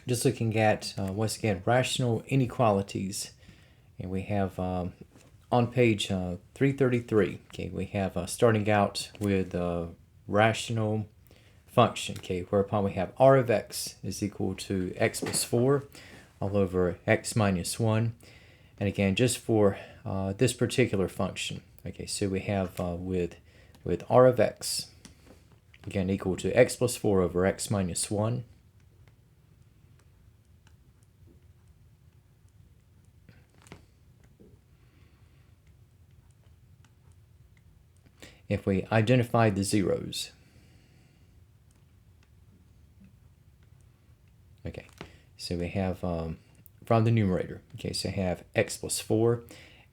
Just looking at, once again, rational inequalities. And we have on page 333, okay, we have starting out with rational function, okay, whereupon we have r of x is equal to x plus 4 all over x minus 1. And again, just for this particular function, okay, so we have with r of x, again, equal to x plus 4 over x minus 1. If we identify the zeros, okay, so we have from the numerator, okay, so I have x plus 4,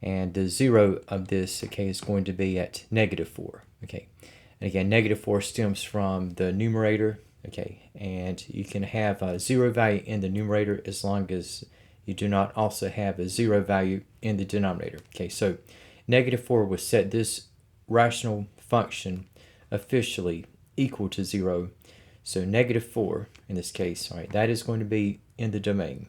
and the 0 of this, okay, is going to be at negative 4, okay. And again, negative 4 stems from the numerator, okay, and you can have a 0 value in the numerator as long as you do not also have a 0 value in the denominator, okay. So negative 4 will set this rational function officially equal to 0. So negative 4 in this case, all right, that is going to be in the domain.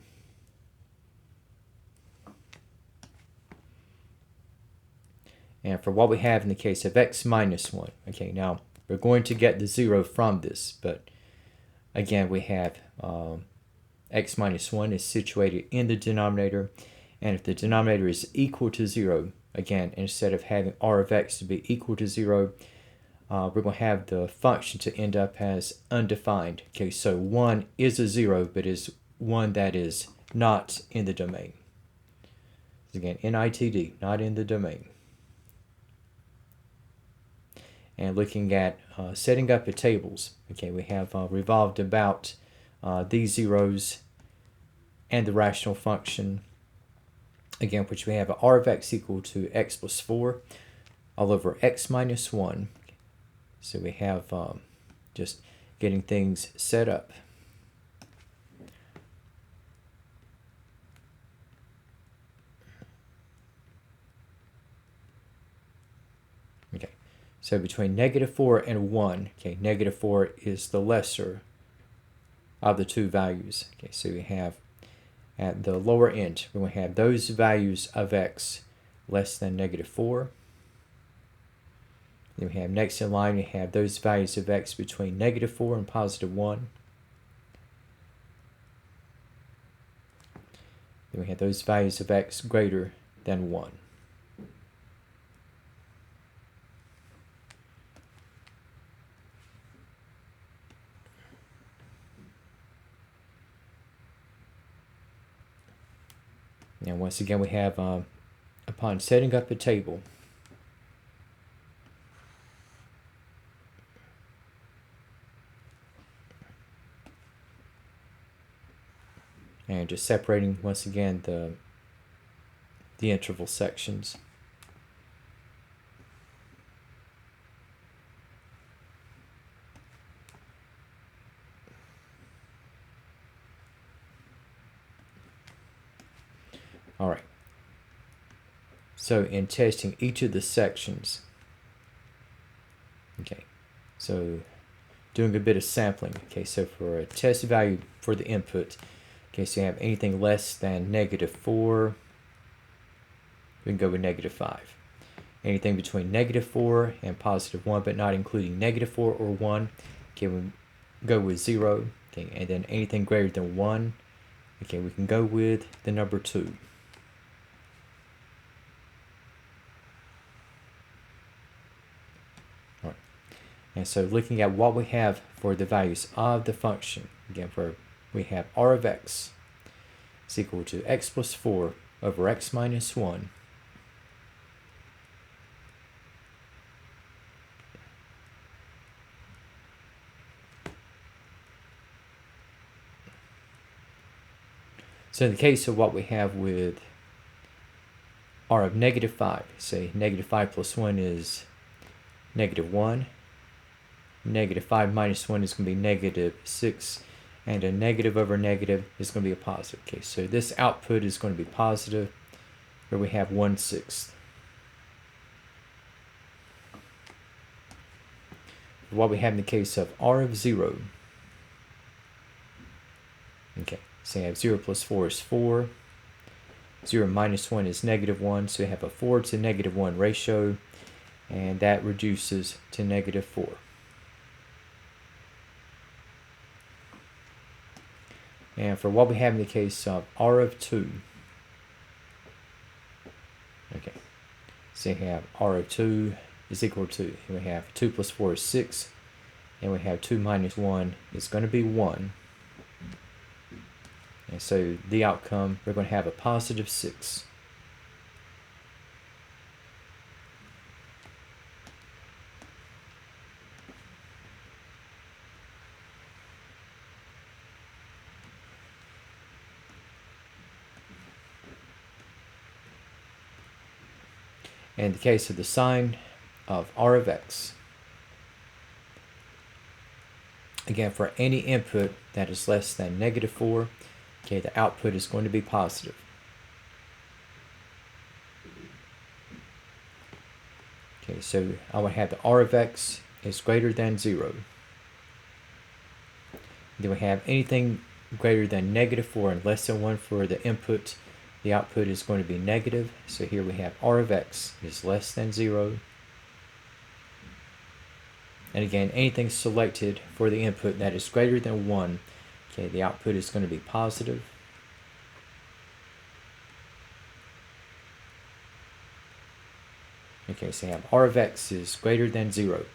And for what we have in the case of x minus 1, okay, now we're going to get the 0 from this, but again, we have x minus 1 is situated in the denominator, and if the denominator is equal to 0, again, instead of having r of x to be equal to 0, we're going to have the function to end up as undefined. Okay, so 1 is a 0, but is one that is not in the domain. Again, NITD, not in the domain. And looking at setting up the tables, okay, we have revolved about these zeros and the rational function, again, which we have r of x equal to x plus 4 all over x minus 1. So we have just getting things set up. Okay, so between negative 4 and 1, okay, negative 4 is the lesser of the two values. Okay, so we have at the lower end, we're going to have those values of x less than negative 4. Then we have next in line, we have those values of x between negative 4 and positive 1. Then we have those values of x greater than 1. And once again, we have, upon setting up a table, and just separating once again the interval sections. All right. So in testing each of the sections, okay, so doing a bit of sampling, okay, so for a test value for the input, okay, so you have anything less than negative 4, we can go with negative 5. Anything between negative 4 and positive 1, but not including negative 4 or 1, okay, we go with 0, okay, and then anything greater than 1, okay, we can go with the number 2. All right. And so looking at what we have for the values of the function, again, where we have r of x is equal to x plus 4 over x minus 1. So in the case of what we have with r of negative 5, say negative 5 plus 1 is negative 1. Negative 5 minus 1 is going to be negative 6. And a negative over negative is going to be a positive. Okay, so this output is going to be positive, where we have 1/6. What we have in the case of r of 0, Okay, so you have 0 plus 4 is 4. 0 minus 1 is -1, so you have a 4 to -1 ratio, and that reduces to -4. And for what we have in the case of R of 2, okay, so you have R of 2 is equal to, and we have 2 plus 4 is 6, and we have 2 minus 1 is going to be 1. And so the outcome, we're going to have a positive 6. In the case of the sign of R of x, again, for any input that is less than -4, okay, the output is going to be positive. Okay, so I would have the R of x is greater than 0. Then we have anything greater than -4 and less than 1 for the input. The output is going to be negative. So here we have R of x is less than 0. And again, anything selected for the input that is greater than 1, okay, the output is going to be positive. Okay, so you have R of x is greater than 0.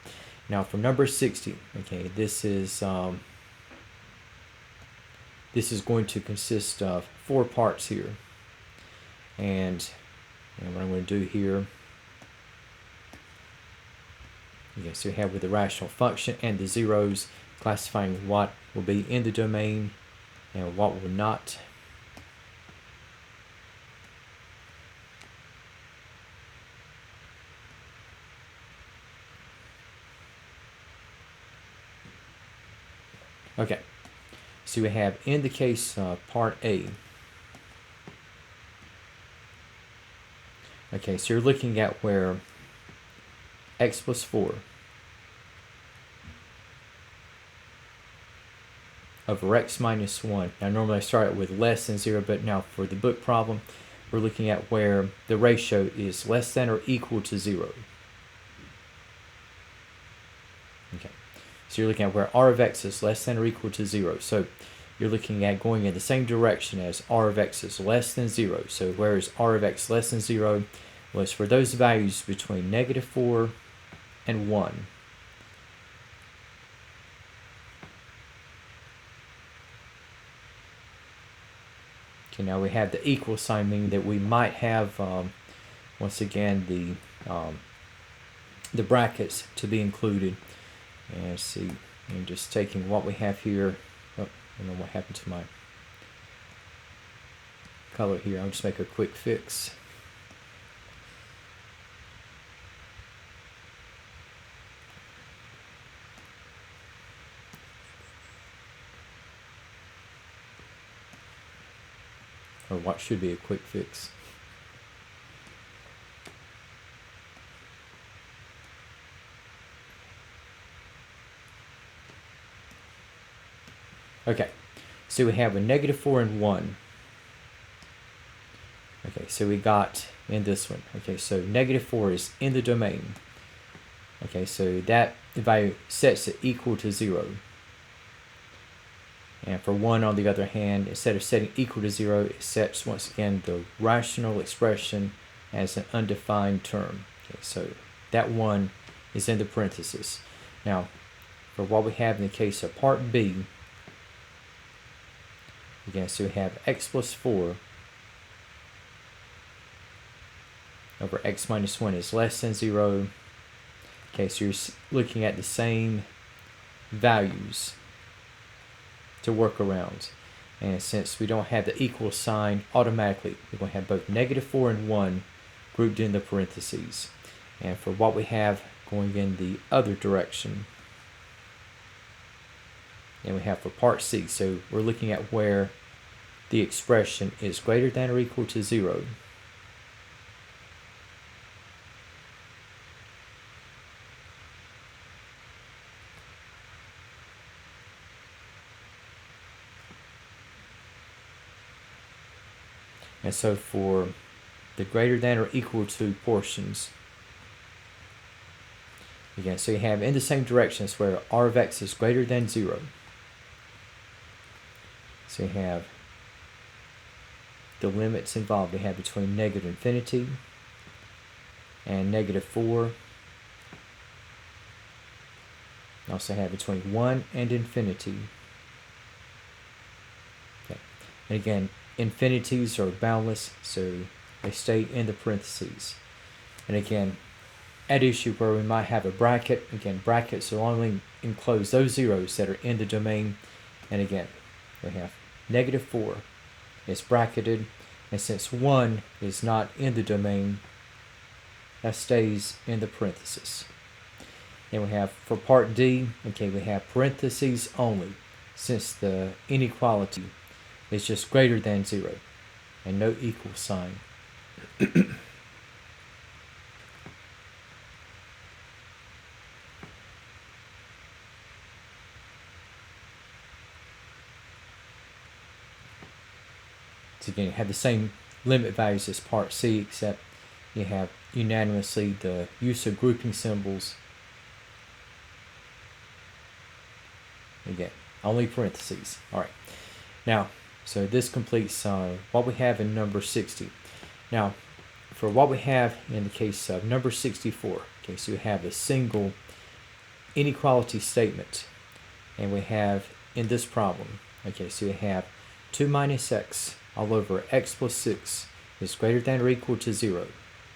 Now for number 60, okay, this is going to consist of 4 parts here. And what I'm going to do here, okay, so we have with the rational function and the zeros, classifying what will be in the domain and what will not. Okay, so we have in the case of part A. Okay, so you're looking at where x plus 4 over x minus 1. Now normally I start with less than 0, but now for the book problem, we're looking at where the ratio is less than or equal to 0. Okay, so you're looking at where R of x is less than or equal to 0. So you're looking at going in the same direction as R of x is less than 0. So where is R of x less than 0? Well, it's for those values between -4 and 1. Okay, now we have the equal sign, meaning that we might have, once again, the brackets to be included. And see, I'm just taking what we have here. Oh, I don't know what happened to my color here. I'll just make a quick fix. Or what should be a quick fix. Okay, so we have a -4 and 1. Okay, so we got in this one. Okay, so -4 is in the domain. Okay, so that value sets it equal to 0. And for 1, on the other hand, instead of setting equal to 0, it sets, once again, the rational expression as an undefined term. Okay, so that 1 is in the parentheses. Now, for what we have in the case of part B, again, so we have x plus 4 over x minus 1 is less than 0. Okay, so you're looking at the same values to work around. And since we don't have the equal sign, automatically we're going to have both -4 and 1 grouped in the parentheses. And for what we have going in the other direction, and we have for part C, so we're looking at where the expression is greater than or equal to 0. And so for the greater than or equal to portions, again, so you have in the same directions where r of x is greater than 0. So you have the limits involved. We have between negative infinity and negative 4. You also have between 1 and infinity. Okay. And again, infinities are boundless, so they stay in the parentheses. And again, at issue where we might have a bracket, again, brackets will only enclose those zeros that are in the domain. And again, we have negative 4 is bracketed, and since 1 is not in the domain, that stays in the parentheses. Then we have for part D, okay, we have parentheses only, since the inequality is just greater than 0 and no equal sign. So again, you have the same limit values as part C, except you have unanimously the use of grouping symbols. Again, only parentheses. All right. Now, so this completes what we have in number 60. Now, for what we have in the case of number 64, okay, so we have a single inequality statement, and we have in this problem, okay, so we have 2 minus x all over x plus 6 is greater than or equal to 0.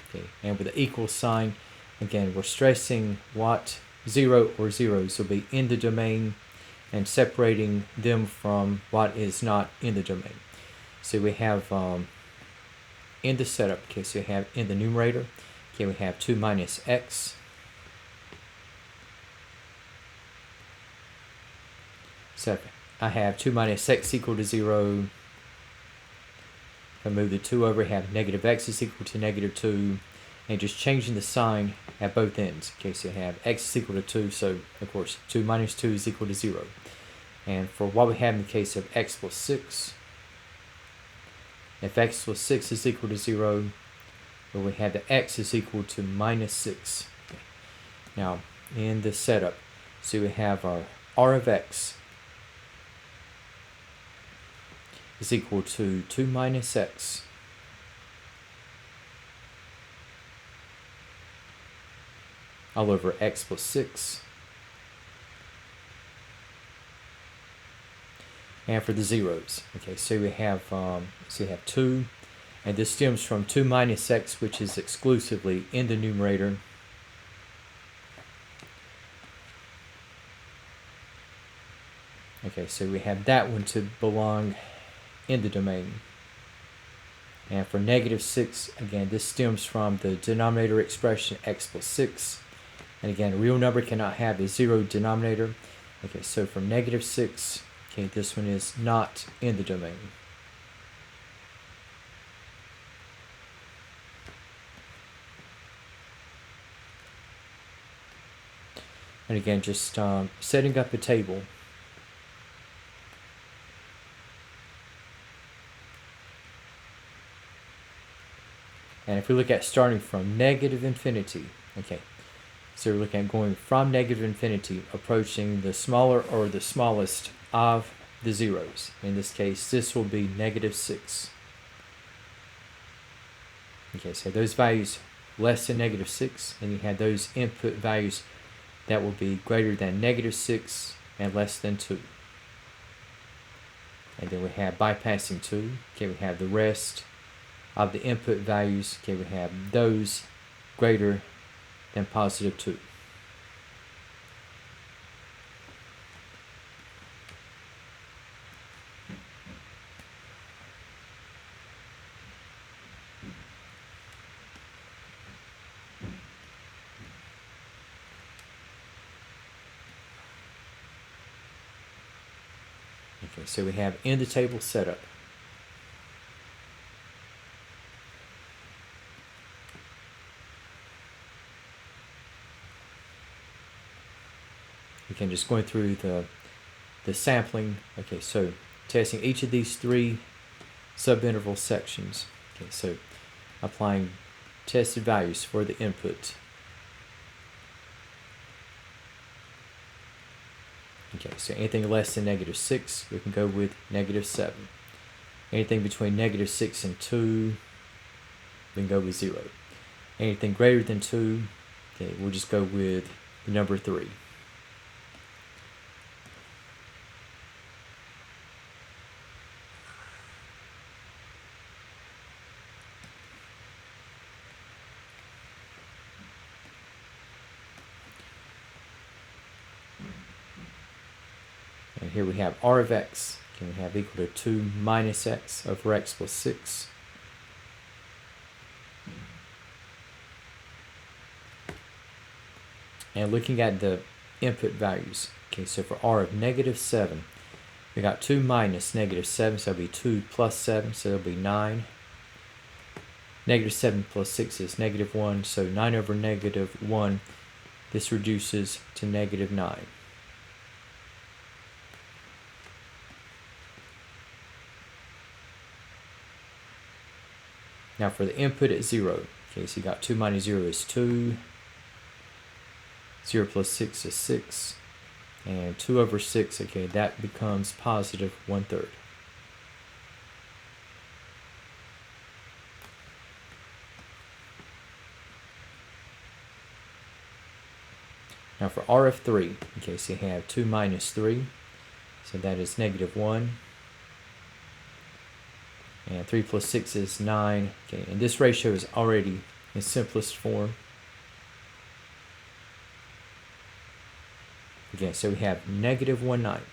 Okay, and with the equal sign, again, we're stressing what 0 or zeros will be in the domain and separating them from what is not in the domain. So we have in the setup, okay, so we have in the numerator, okay, we have 2 minus x. So I have 2 minus x equal to 0. If I move the 2 over, I have negative x is equal to negative 2, and just changing the sign at both ends. Okay, so you have x is equal to 2, so of course 2 minus 2 is equal to 0. And for what we have in the case of x plus 6, if x plus 6 is equal to 0, well, we have the x is equal to minus 6. Okay. Now, in the setup, so we have our r of x is equal to 2 minus x all over x plus 6. And for the zeros, okay, so we have 2, and this stems from 2 minus x, which is exclusively in the numerator. Okay, so we have that one to belong in the domain. And for negative 6, again, this stems from the denominator expression x plus 6. And again, a real number cannot have a 0 denominator. Okay, so for negative 6, okay, this one is not in the domain. And again, just setting up a table. And if we look at starting from negative infinity, okay, so we're looking at going from negative infinity, approaching the smaller or the smallest of the zeros. In this case, this will be negative 6. Okay, so those values less than negative 6, and you have those input values that will be greater than negative 6 and less than 2. And then we have bypassing 2. Okay, we have the rest of the input values. Okay, we have those greater than positive 2. Okay, so we have in the table setup. Again, just going through the sampling. Okay, so testing each of these 3 subinterval sections. Okay, so applying tested values for the input. Okay, so anything less than -6, we can go with -7. Anything between -6 and 2, we can go with 0. Anything greater than 2, okay, we'll just go with the number 3. And here we have r of x, can we have equal to 2 minus x over x plus 6. And looking at the input values, okay, so for r of -7, we got 2 minus -7, so it'll be 2 plus 7, so it'll be 9. -7 plus 6 is -1, so 9 over -1, this reduces to -9. Now for the input at 0, okay, so you got 2 minus 0 is 2, 0 plus 6 is 6, and 2 over 6, okay, that becomes positive 1/3. Now for r of 3, okay, so you have 2 minus 3, so that is -1. And 3 plus 6 is 9. Okay, and this ratio is already in simplest form. Again, so we have -1/9.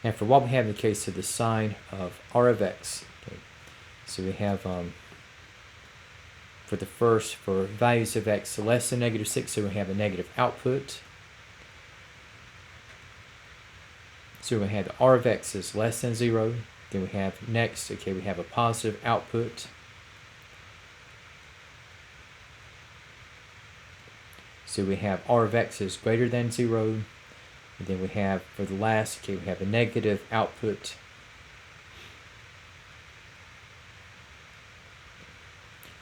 And for what we have in the case of the sine of r of x, okay, so we have for values of x less than -6, so we have a negative output. So we have r of x is less than 0. Then we have next, okay, we have a positive output. So we have r of x is greater than 0. And then we have, for the last, okay, we have a negative output.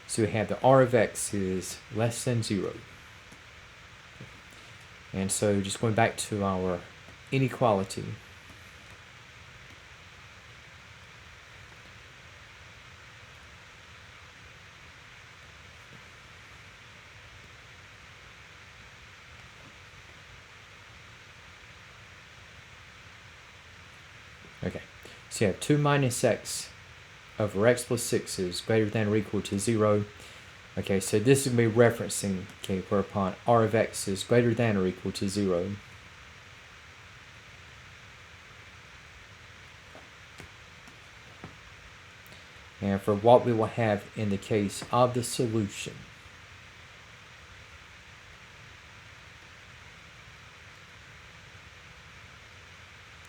So we have the r of x is less than 0. And so just going back to our inequality. Okay, so you have 2 minus x over x plus 6 is greater than or equal to 0. Okay, so this is going to be referencing, okay, whereupon r of x is greater than or equal to 0. And for what we will have in the case of the solution.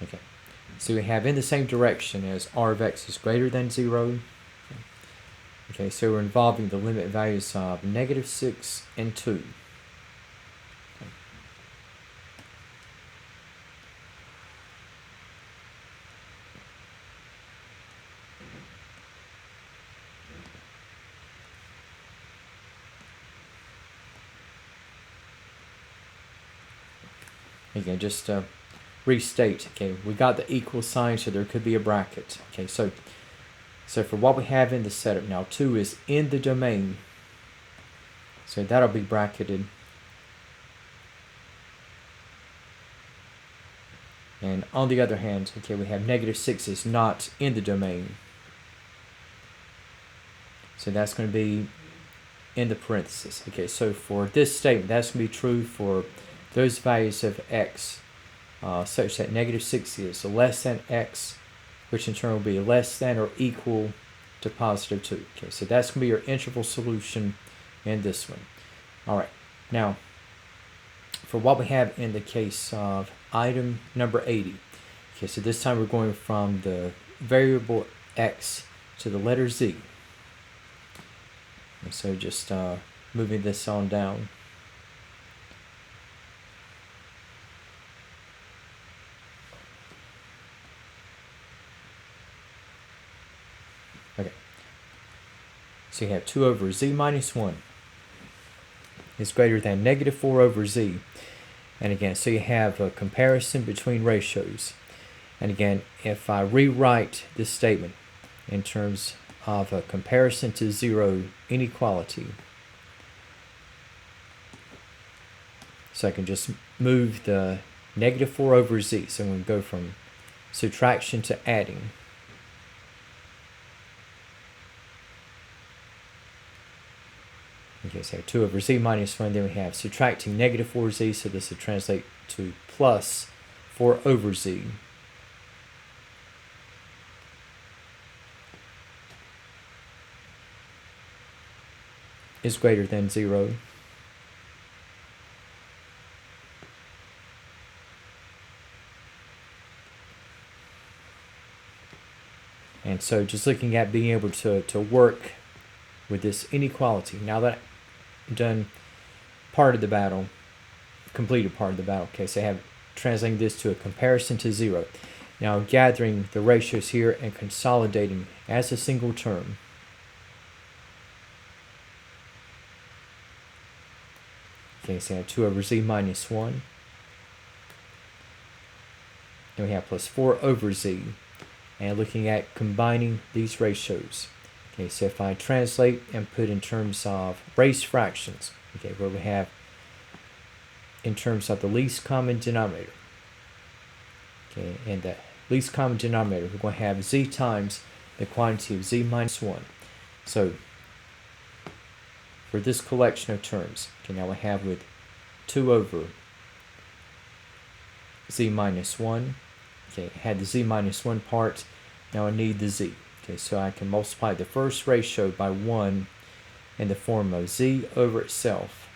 Okay, so we have in the same direction as r of x is greater than 0. Okay, so we're involving the limit values of -6 and 2. Again, just restate, okay, we got the equal sign, so there could be a bracket. Okay, so for what we have in the setup now, 2 is in the domain, so that'll be bracketed. And on the other hand, okay, we have -6 is not in the domain, so that's going to be in the parentheses. Okay, so for this statement, that's going to be true for those values of x such that -6 is less than x, which in turn will be less than or equal to +2. Okay, so that's going to be your interval solution in this one. All right, now for what we have in the case of item number 80, Okay, so this time we're going from the variable x to the letter z. And so just moving this on down. Okay. So you have 2 over z minus 1 is greater than negative 4 over z. And again, so you have a comparison between ratios. And again, if I rewrite this statement in terms of a comparison to 0 inequality, so I can just move the negative 4 over z. So I'm going to go from subtraction to adding. Okay, so 2 over z minus 1, then we have subtracting negative 4z, so this will translate to plus 4 over z. Is greater than 0. And so just looking at being able to work with this inequality. Now that I've done part of the battle, completed part of the battle, okay, so I have translating this to a comparison to 0. Now gathering the ratios here and consolidating as a single term. Okay, so I have 2 over z minus 1. Then we have plus 4 over z. And looking at combining these ratios. Okay, so if I translate and put in terms of raised fractions, okay, where we have in terms of the least common denominator. Okay, and the least common denominator, we're going to have z times the quantity of z minus 1. So for this collection of terms, okay, now we have with 2 over z minus 1. Okay, I had the z minus 1 part, now I need the z. Okay, so I can multiply the first ratio by 1 in the form of z over itself.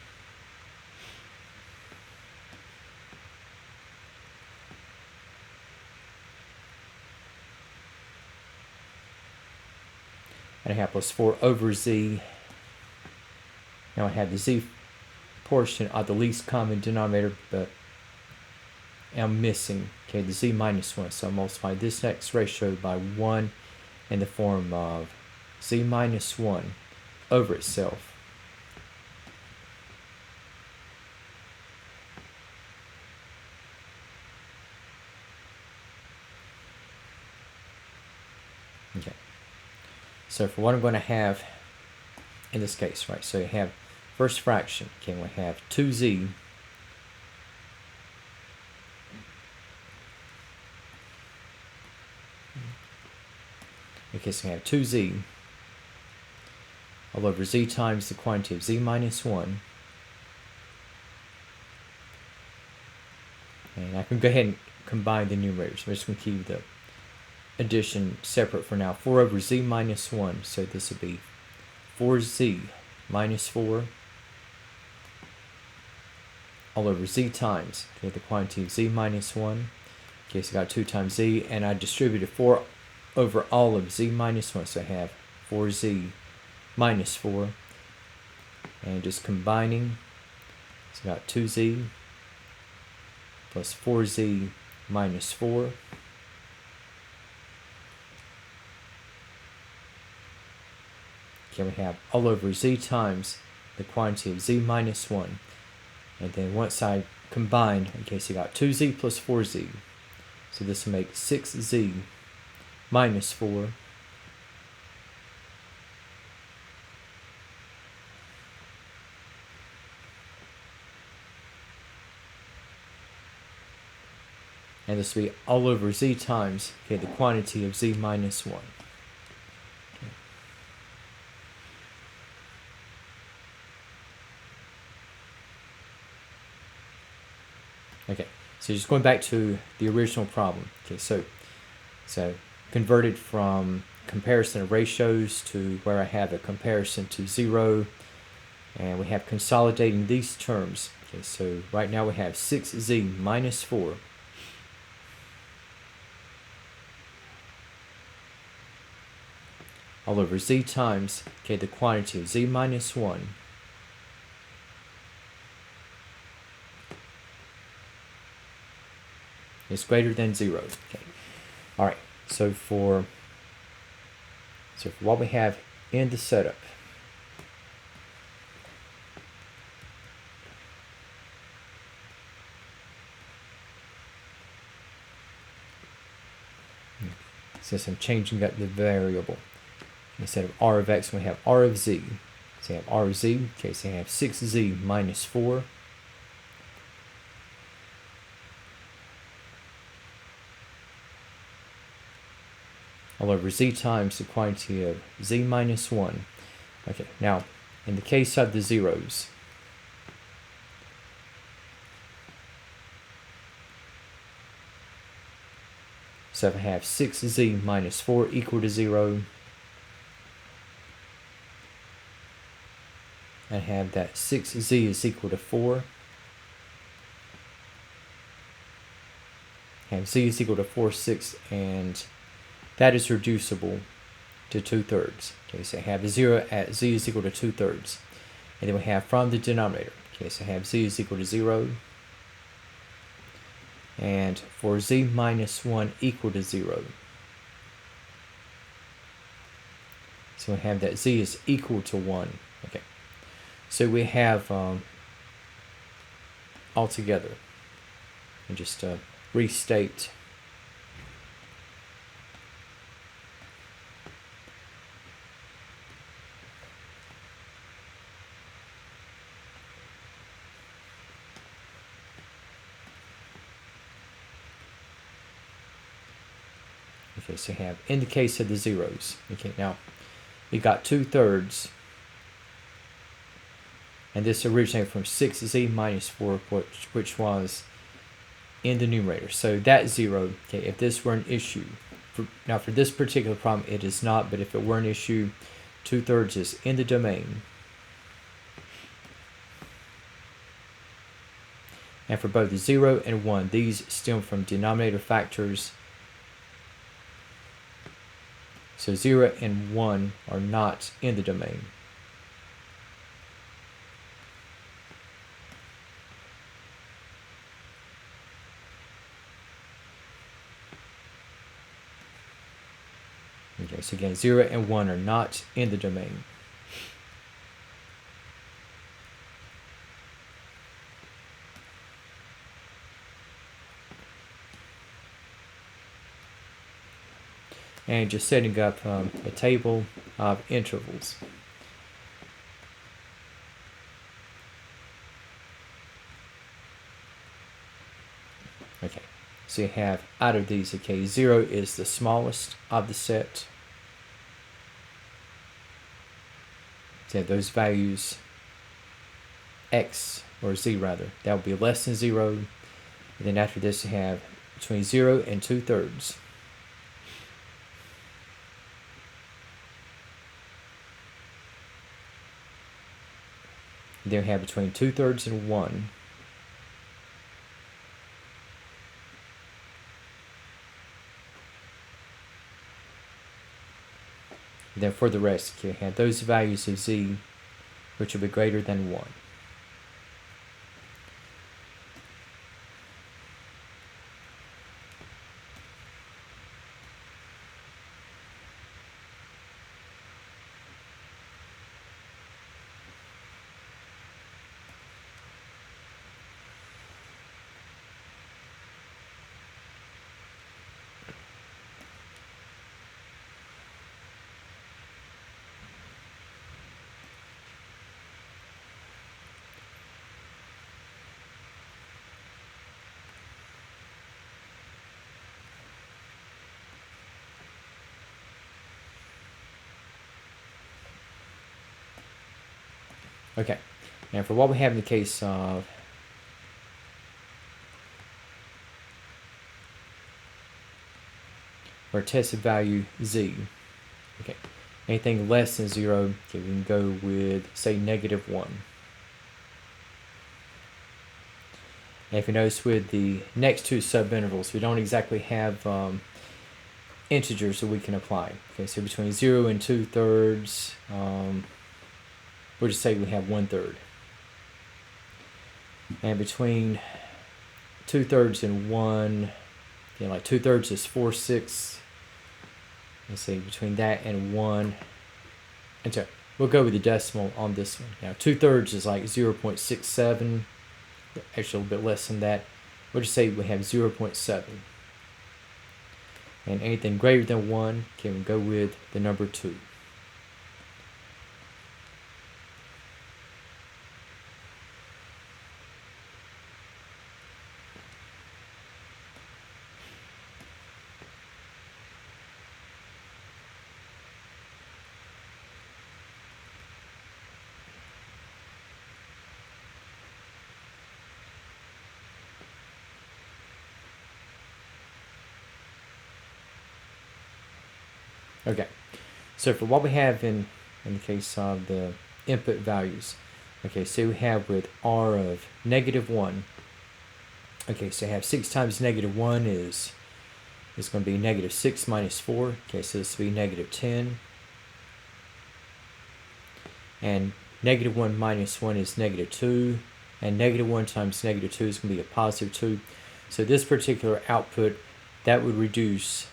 And I have plus 4 over z. Now I have the z portion of the least common denominator, but I'm missing, okay, the z minus 1. So I multiply this next ratio by 1 in the form of z minus 1 over itself. Okay. So for what I'm going to have in this case, right, so you have first fraction, okay, we have 2z okay, so we have 2z all over z times the quantity of z minus 1. And I can go ahead and combine the numerators. I'm just going to keep the addition separate for now. 4 over z minus 1. So this would be 4z minus 4 all over z times, okay, the quantity of z minus 1. Okay, so I got 2 times z, and I distributed 4 over all of z minus 1. So I have 4z minus 4. And just combining, so I got 2z plus 4z minus 4. Okay, we have all over z times the quantity of z minus 1. And then once I combined, okay, so you got 2z plus 4z. So this will make 6z minus 4. And this will be all over z times, okay, the quantity of z minus 1. Okay, so just going back to the original problem. Okay, so converted from comparison of ratios to where I have a comparison to 0, and we have consolidating these terms. Okay, so right now we have 6z minus 4 all over z times, okay, the quantity of z minus 1 is greater than 0. Okay. All right. So for what we have in the setup, since I'm changing up the variable, instead of r of x, we have r of z. So you have r of z. Okay, so you have 6z minus 4 all over z times the quantity of z minus 1. Okay, now in the case of the zeros, so if I have 6z minus 4 equal to 0, I have that 6z is equal to 4. I have z is equal to 4 6, and that is reducible to 2/3. Okay, so I have 0 at z is equal to 2/3. And then we have from the denominator. Okay, so I have z is equal to 0. And for z minus 1 equal to 0, so we have that z is equal to 1. Okay, so we have altogether, and just restate. Okay, so we have in the case of the zeros. Okay, now we got 2/3, and this originated from 6z minus 4, which was in the numerator. So that 0, okay, if this were an issue, now for this particular problem it is not, but if it were an issue, 2/3 is in the domain. And for both 0 and 1, these stem from denominator factors. So 0 and 1 are not in the domain. Okay, so again, 0 and 1 are not in the domain. And just setting up a table of intervals. Okay, so you have out of these, okay, 0 is the smallest of the set. So those values, x, or z rather, that will be less than 0. And then after this you have between 0 and 2/3. Then we have between 2/3 and 1. And then for the rest, you have those values of z which will be greater than 1. Okay, now for what we have in the case of our tested value z, okay, anything less than 0, okay, we can go with, say, -1. And if you notice with the next two subintervals, we don't exactly have integers that we can apply. Okay, so between 0 and 2/3, we'll just say we have 1/3. And between 2/3 and 1, like 2/3 is 4/6. Let's see, between that and 1, and so we'll go with the decimal on this one. Now 2/3 is like 0.67, actually a little bit less than that. We'll just say we have 0.7. And anything greater than 1, can we go with the number 2. Okay, so for what we have in the case of the input values, okay, so we have with r of -1, okay, so I have 6 times -1 is going to be -6 minus 4, okay, so this will be -10, and -1 minus 1 is -2, and -1 times -2 is going to be a +2, so this particular output, that would reduce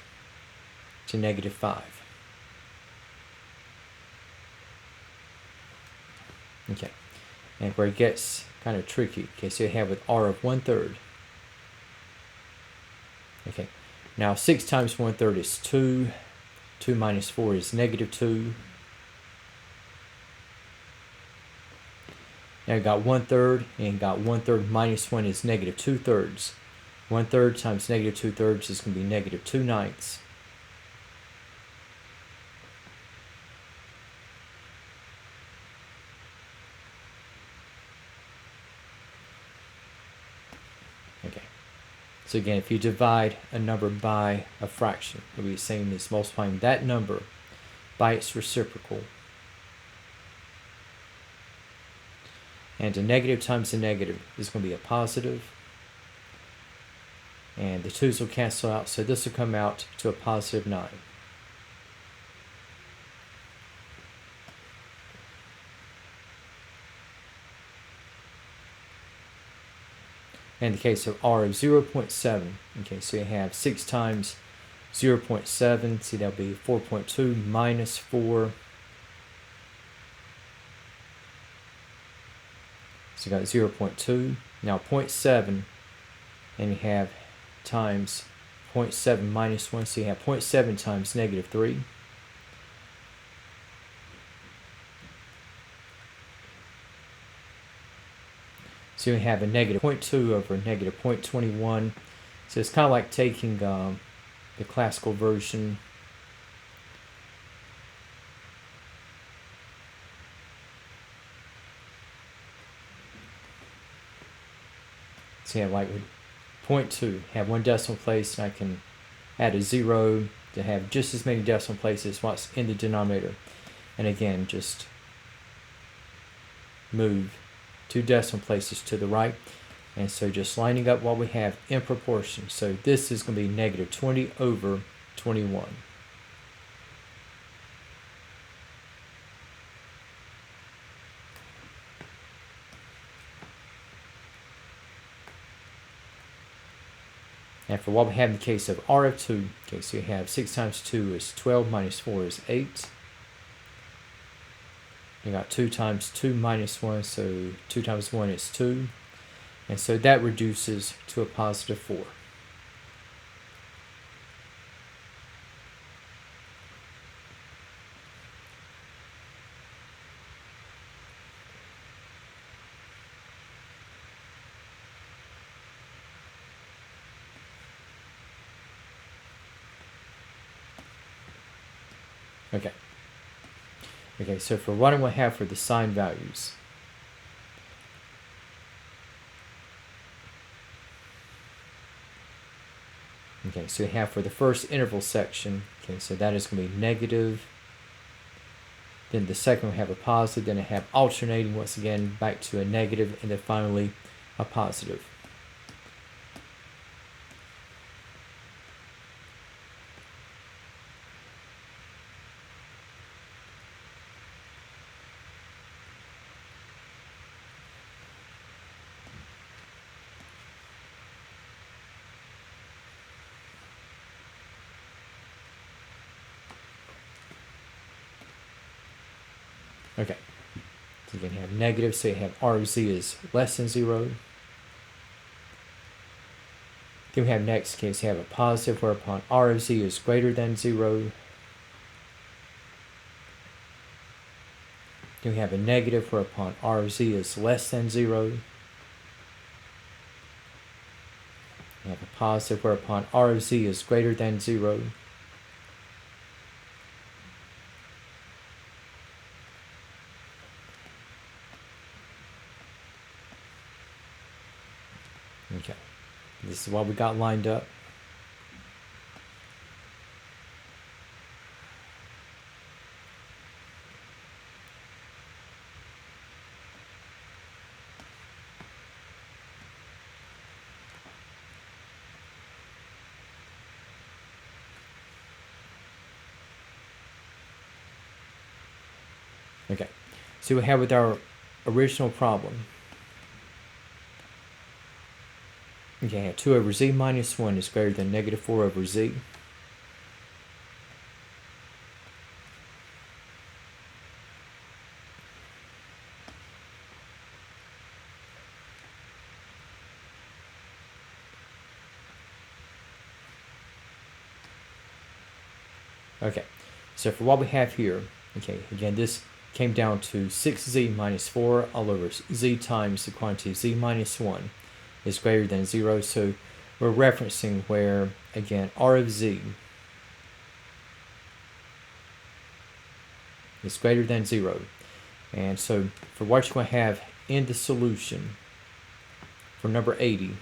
to -5. Okay, and where it gets kind of tricky, okay, so you have with r of 1/3. Okay, now 6 times 1/3 is 2. 2 minus 4 is -2. Now you got 1/3, and you got 1/3 minus 1 is -2/3. 1/3 times -2/3 is going to be -2/9. Okay, so again, if you divide a number by a fraction, it'll be the same as multiplying that number by its reciprocal. And a negative times a negative is going to be a positive. And the 2's will cancel out, so this will come out to a +9. In the case of r of 0.7, okay, so you have 6 times 0.7, see that'll be 4.2 minus 4. So you got 0.2, now 0.7, and you have times 0.7 minus 1, so you have 0.7 times -3. So you have a -0.2 over -0.21. So it's kind of like taking the classical version so you have like with 0.2, have one decimal place, and I can add a 0 to have just as many decimal places as what's in the denominator. And again, just move 2 decimal places to the right, and so just lining up what we have in proportion. So this is going to be -20 over 21. And for what we have in the case of r of 2, okay, so you have 6 times 2 is 12 minus 4 is 8. You got 2 times 2 minus 1, so 2 times 1 is 2. And so that reduces to a +4. Okay. Okay, so for what I'm going to have for the sign values. Okay, so we have for the first interval section, okay, so that is going to be negative. Then the second we have a positive, then I have alternating once again back to a negative, and then finally a positive. Okay, so you can have negative, so you have R of Z is less than 0. Then we have next case, you have a positive whereupon R of Z is greater than 0. Then we have a negative whereupon R of Z is less than 0. We have a positive whereupon R of Z is greater than 0. Okay, this is what we got lined up. Okay, so we have with our original problem. Okay, 2 over Z minus 1 is greater than negative 4 over Z. Okay, so for what we have here, okay, again, this came down to 6Z minus 4 all over Z times the quantity Z minus 1 is greater than 0. So we're referencing where, again, R of Z is greater than 0. And so for what you're going to have in the solution for number 80,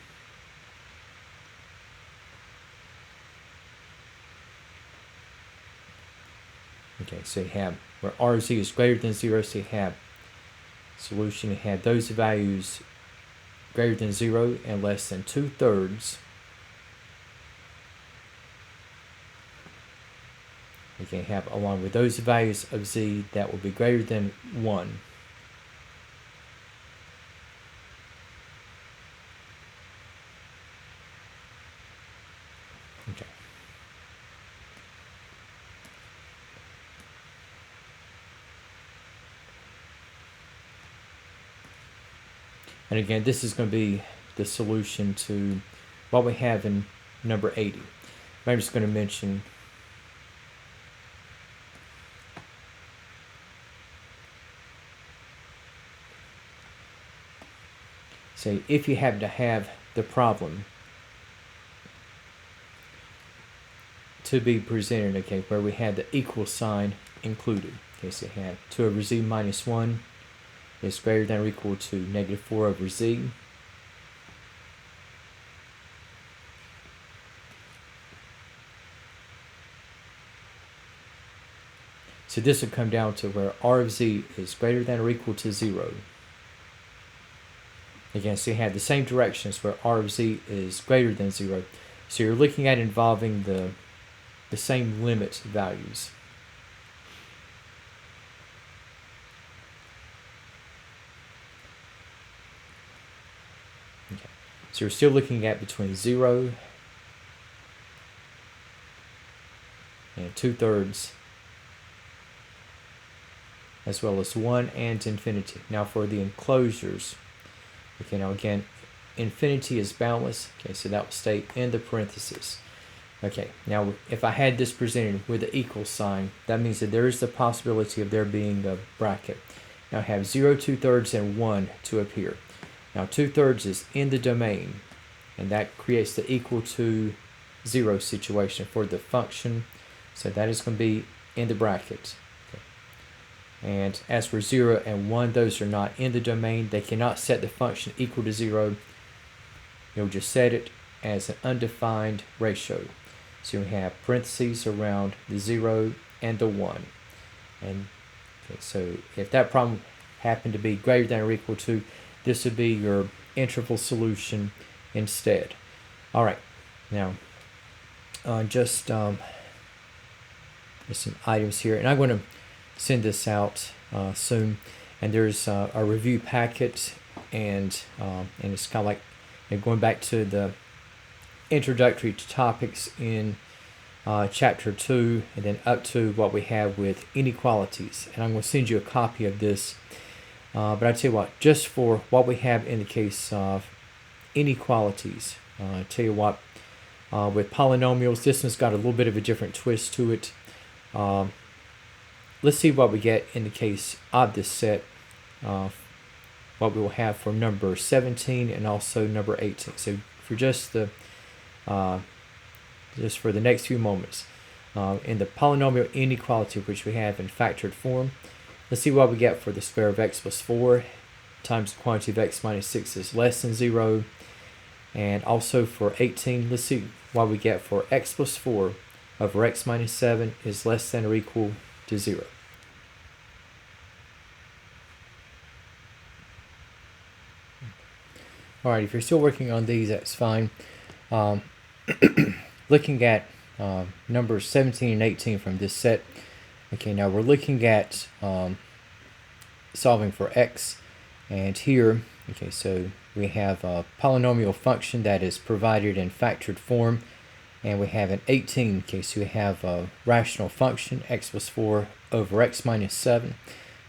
okay, so you have where R of Z is greater than 0, so you have solution, you have those values greater than 0 and less than 2/3. You can have along with those values of Z that will be greater than 1. Okay. And again, this is going to be the solution to what we have in number 80. I'm just going to mention say if you happen to have the problem to be presented, okay, where we have the equal sign included. Okay, so you have 2 over Z minus 1 is greater than or equal to negative 4 over Z. So this would come down to where R of Z is greater than or equal to 0. Again, so you have the same directions where R of Z is greater than 0. So you're looking at involving the same limit values. Okay. So you're still looking at between 0 and 2/3, as well as 1 and infinity. Now for the enclosures, okay, now again, infinity is boundless, okay, so that will stay in the parentheses. Okay, now if I had this presented with the equal sign, that means that there is the possibility of there being a bracket. Now I have 0, 2/3, and 1 to appear. Now 2/3 is in the domain, and that creates the equal to 0 situation for the function, so that is going to be in the bracket. Okay. And as for 0 and 1, those are not in the domain. They cannot set the function equal to 0. You'll just set it as an undefined ratio. So you have parentheses around the 0 and the 1. And okay, so if that problem happened to be greater than or equal to, this would be your interval solution instead. All right, now there's some items here, and I'm going to send this out soon. And there's a review packet, and it's kind of like going back to the introductory topics in chapter 2 and then up to what we have with inequalities. And I'm going to send you a copy of this. But I tell you what, just for what we have in the case of inequalities, I tell you what, with polynomials, this one's got a little bit of a different twist to it. Let's see what we get in the case of this set, what we will have for number 17 and also number 18. So for just for the next few moments, in the polynomial inequality which we have in factored form, let's see what we get for the square of x plus 4 times the quantity of x minus 6 is less than 0. And also for 18, let's see what we get for x plus 4 over x minus 7 is less than or equal to 0. Alright, if you're still working on these, that's fine. Looking at numbers 17 and 18 from this set. Okay, now we're looking at solving for x. And here, okay, so we have a polynomial function that is provided in factored form. And we have an 18 case, so we have a rational function, x plus 4 over x minus 7.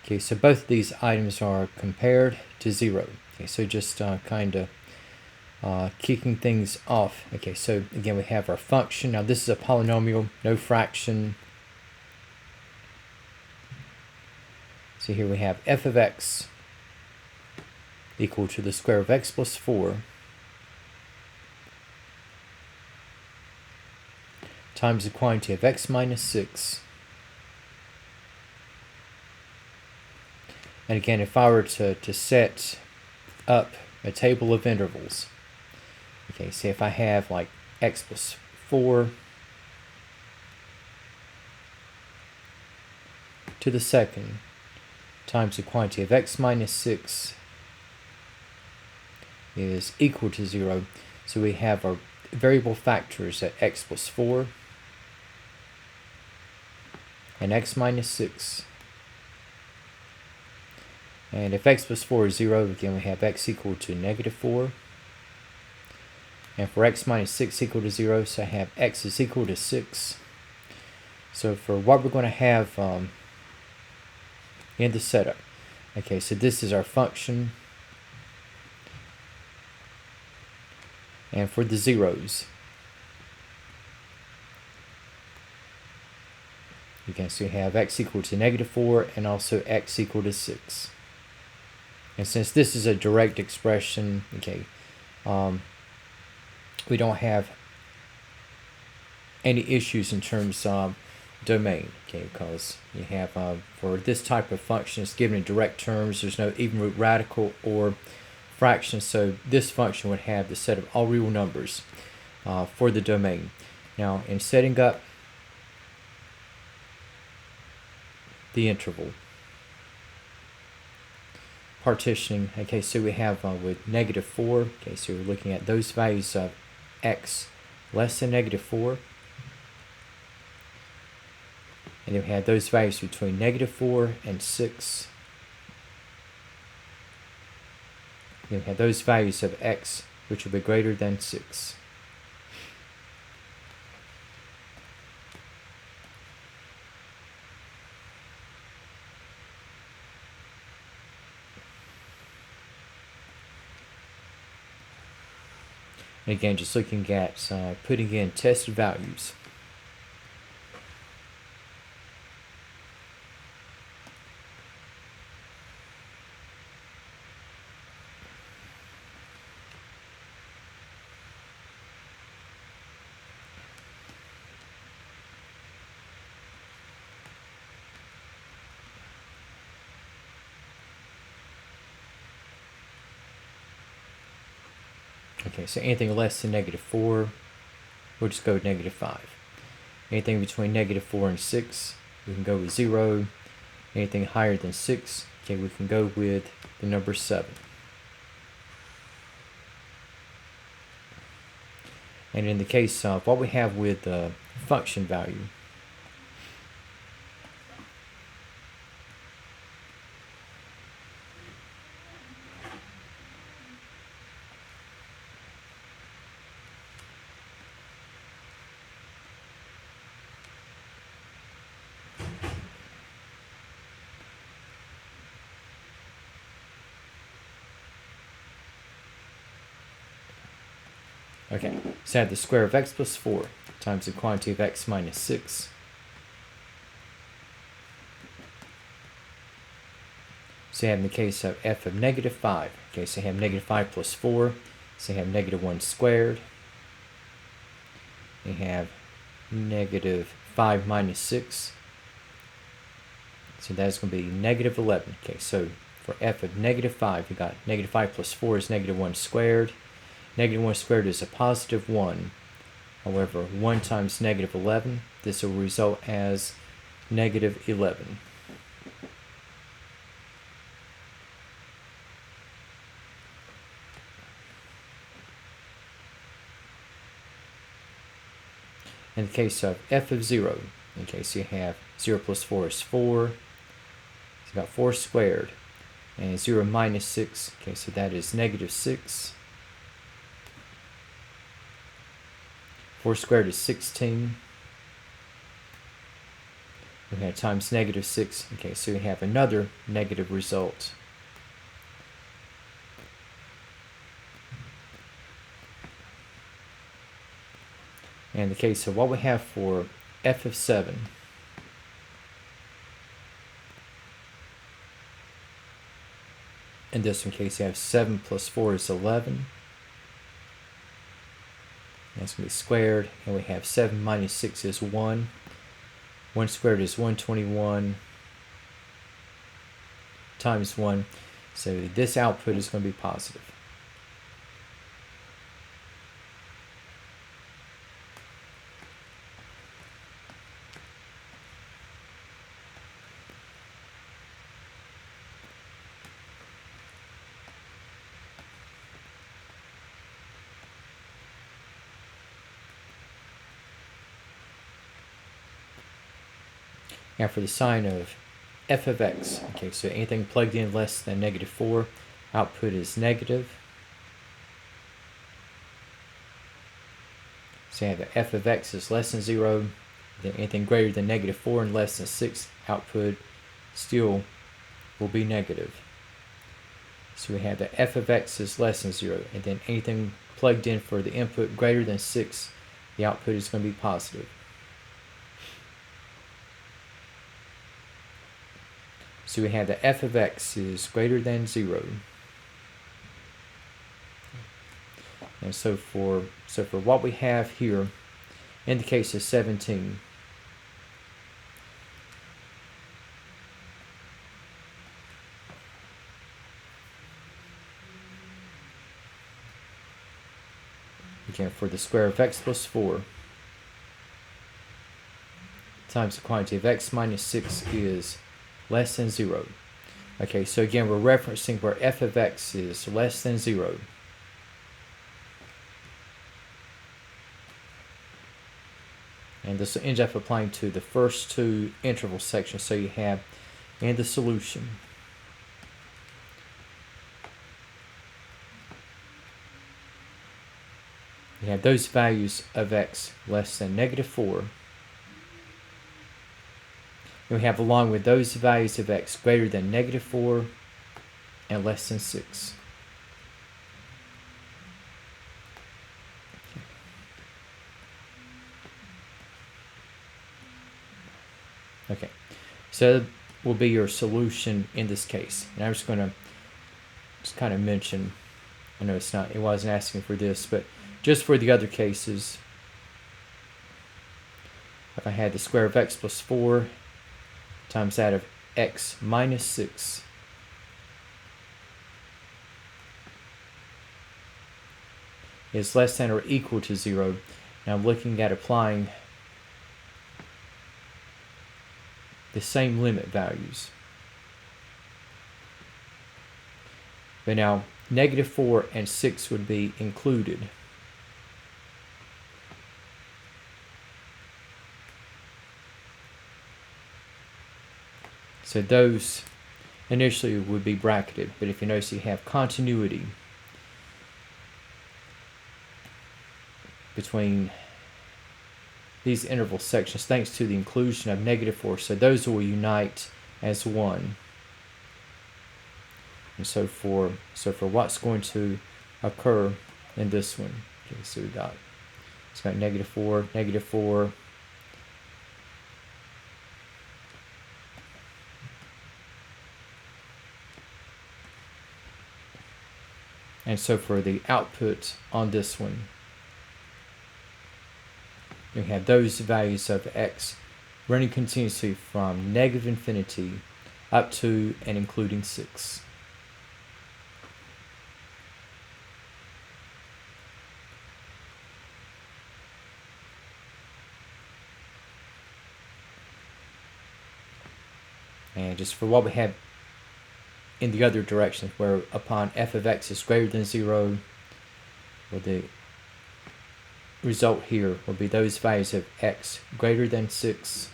Okay, so both of these items are compared to 0. Okay, so just kind of kicking things off. Okay, so again, we have our function. Now this is a polynomial, no fraction. So here we have f of x equal to the square of x plus 4 times the quantity of x minus 6. And again, if I were to set up a table of intervals, okay, say if I have like x plus 4 to the second times the quantity of x minus 6 is equal to 0. So we have our variable factors at x plus 4 and x minus 6. And if x plus 4 is 0, again we have x equal to negative 4. And for x minus 6 equal to 0, so I have x is equal to 6. So for what we're going to have in the setup, okay, so this is our function. And for the zeros, you can see we have x equal to negative 4 and also x equal to 6. And since this is a direct expression, okay, we don't have any issues in terms of domain, okay, because you have for this type of function, it's given in direct terms. There's no even root radical or fraction, so this function would have the set of all real numbers for the domain. Now, in setting up the interval partitioning, okay, so we have with negative 4, okay, so we're looking at those values of x less than negative 4, and then we have those values between negative 4 and 6. Then we have those values of x which will be greater than 6. And again, just looking at putting in tested values. Okay, so anything less than negative 4, we'll just go with negative 5. Anything between negative 4 and 6, we can go with 0. Anything higher than 6, okay, we can go with the number 7. And in the case of what we have with the function value, Okay, so I have the square of x plus 4 times the quantity of x minus 6. So you have in the case of f of negative 5. Okay, so you have negative 5 plus 4. So you have negative 1 squared. You have negative 5 minus 6. So that's going to be negative 11. Okay, so for f of negative 5, we got negative 5 plus 4 is negative 1 squared. Negative 1 squared is a positive 1. However, 1 times negative 11, this will result as negative 11. In the case of f of 0, okay, so you have 0 plus 4 is 4. So you got 4 squared. And 0 minus 6, okay, so that is negative 6. 4 squared is 16. We have times negative 6. Okay, so we have another negative result. And the case of what we have for f of 7. In this one case, you have 7 plus 4 is 11. That's going to be squared. And we have 7 minus 6 is 1. 1 squared is 121 times 1. So this output is going to be positive. Now for the sign of f of x, okay, so anything plugged in less than negative 4, output is negative. So you have the f of x is less than 0, then anything greater than negative 4 and less than 6, output still will be negative. So we have the f of x is less than 0, and then anything plugged in for the input greater than 6, the output is going to be positive. So we have the f of x is greater than 0. And so for what we have here, in the case of 17, again, for the square of x plus 4 times the quantity of x minus 6 is less than 0. Okay, so again, we're referencing where f of x is less than 0. And this ends up applying to the first two interval sections. So you have in the solution, you have those values of x less than negative 4. And we have along with those values of x greater than negative 4 and less than 6. Okay, so that will be your solution in this case. And I'm just going to kind of mention, I know it wasn't asking for this, but just for the other cases, if I had the square of x plus 4 times that of x minus 6 is less than or equal to 0. Now I'm looking at applying the same limit values. But now negative 4 and 6 would be included. So those initially would be bracketed, but if you notice, you have continuity between these interval sections thanks to the inclusion of negative 4. So those will unite as 1. And so for what's going to occur in this one, Okay, so it's got negative 4, negative 4. And so for the output on this one, you have those values of x running continuously from negative infinity up to and including 6. And just for what we have in the other direction, where upon f of x is greater than 0, well, the result here will be those values of x greater than 6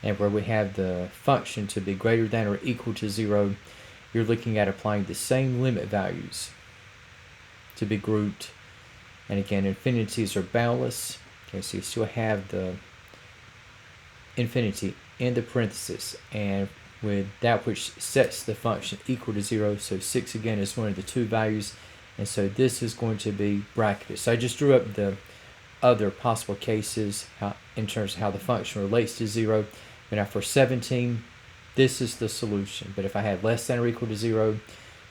and where we have the function to be greater than or equal to 0, you're looking at applying the same limit values to be grouped. And again, infinities are boundless. Okay, so you still have the infinity in the parenthesis, and with that which sets the function equal to 0, so 6 again is one of the two values, and so this is going to be bracketed. So I just drew up the other possible cases in terms of how the function relates to 0. But now for 17, this is the solution. But if I had less than or equal to 0,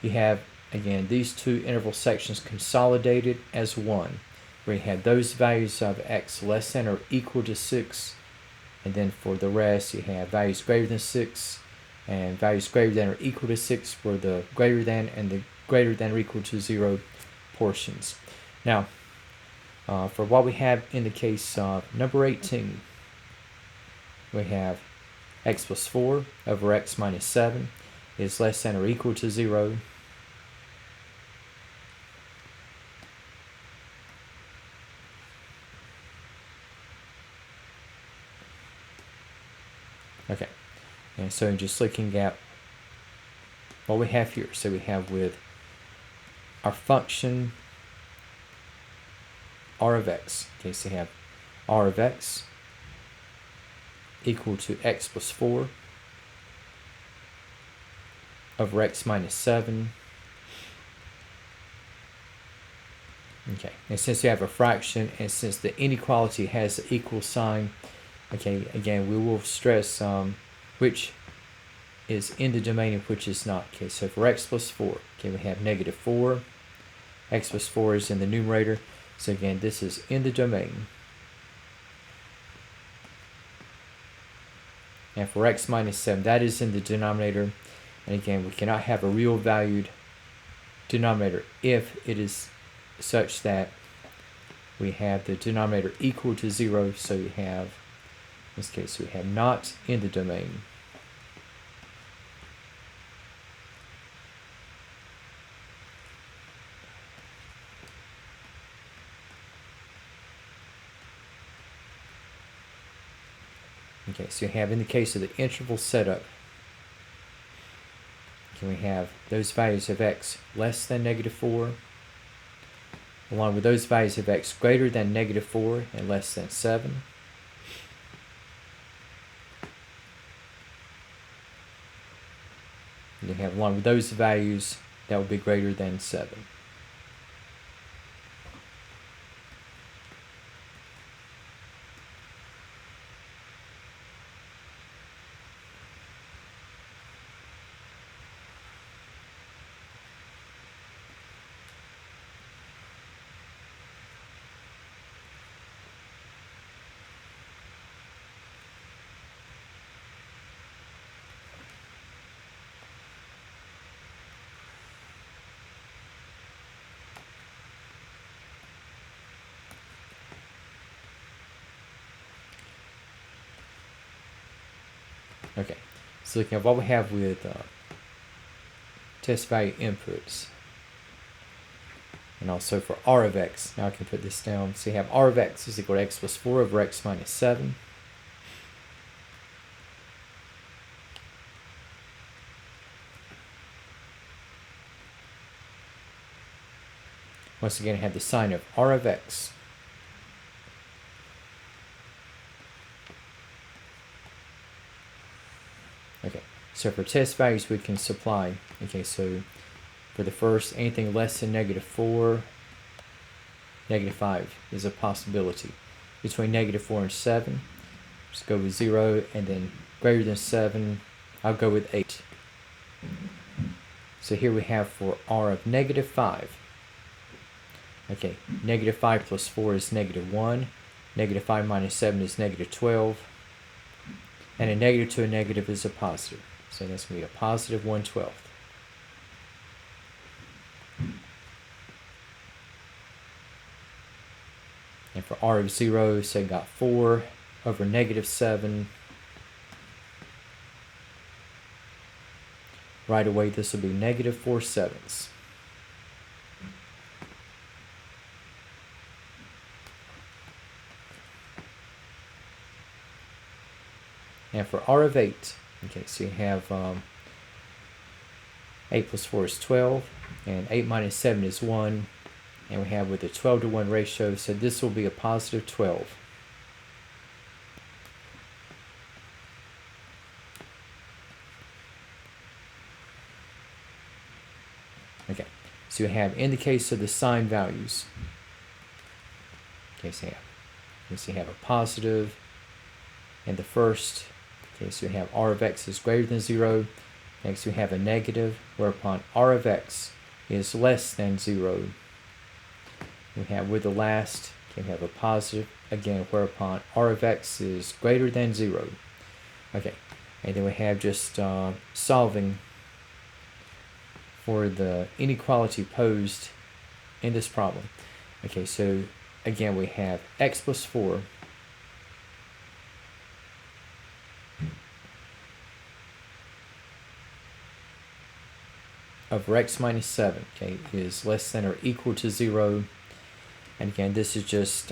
you have, again, these two interval sections consolidated as one, where you have those values of x less than or equal to 6, and then for the rest you have values greater than 6 and values greater than or equal to 6 for the greater than and the greater than or equal to 0 portions. Now, for what we have in the case of number 18, we have x plus 4 over x minus 7 is less than or equal to 0. Okay, and so just looking at what we have here. So we have with our function r of x. Okay, so we have r of x equal to x plus 4 over x minus 7. Okay, and since we have a fraction, and since the inequality has the equal sign, okay, again, we will stress which is in the domain and which is not. Okay, so for x plus 4, okay, we have negative 4. X plus 4 is in the numerator. So again, this is in the domain. And for x minus 7, that is in the denominator. And again, we cannot have a real valued denominator if it is such that we have the denominator equal to 0. So we have, in this case, we have not in the domain. Okay, so you have in the case of the interval setup, okay, we have those values of x less than negative 4, along with those values of x greater than negative 4 and less than 7. And you have along with those values that will be greater than 7. Okay, so looking at what we have with test value inputs, and also for r of x, now I can put this down. So you have r of x is equal to x plus 4 over x minus 7. Once again, I have the sign of r of x. So for test values, we can supply, okay, so for the first, anything less than -4, -5 is a possibility. Between -4 and 7, just go with 0, and then greater than 7, I'll go with 8. So here we have for r of -5. Okay, -5 plus 4 is -1. -5 minus 7 is -12. And a negative to a negative is a positive. So that's going to be a positive 1/12. And for r of 0, say got 4 over -7. Right away, this will be -4/7. And for r of 8, okay, so you have 8 plus 4 is 12, and 8 minus 7 is 1, and we have with a 12-to-1 ratio, so this will be a positive 12. Okay, so you have, in the case of the sign values, okay, so you have a positive in the first. Okay, so we have r of x is greater than 0. Next we have a negative, whereupon r of x is less than 0. We have with the last, okay, we have a positive, again, whereupon r of x is greater than 0. Okay, and then we have just solving for the inequality posed in this problem. Okay, so again we have x plus 4 over x minus 7, okay, is less than or equal to 0. And again, this is just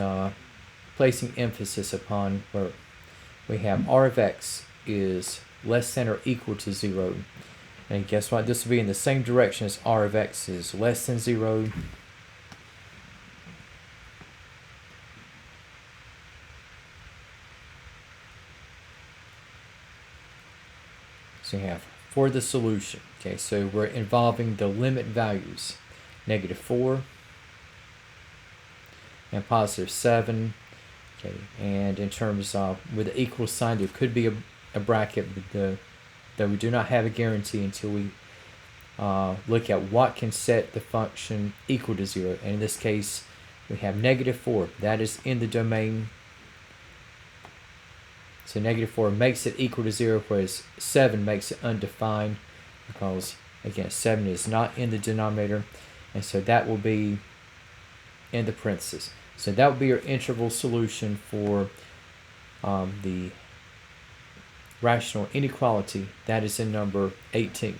placing emphasis upon where we have r of x is less than or equal to 0. And guess what? This will be in the same direction as r of x is less than 0. So you have for the solution. Okay, so we're involving the limit values, -4 and +7. Okay, and in terms of with the equal sign, there could be a bracket, but though we do not have a guarantee until we look at what can set the function equal to 0. And in this case, we have -4. That is in the domain. So -4 makes it equal to 0, whereas 7 makes it undefined, because, again, 7 is not in the denominator, and so that will be in the parentheses. So that will be your interval solution for the rational inequality. That is in number 18.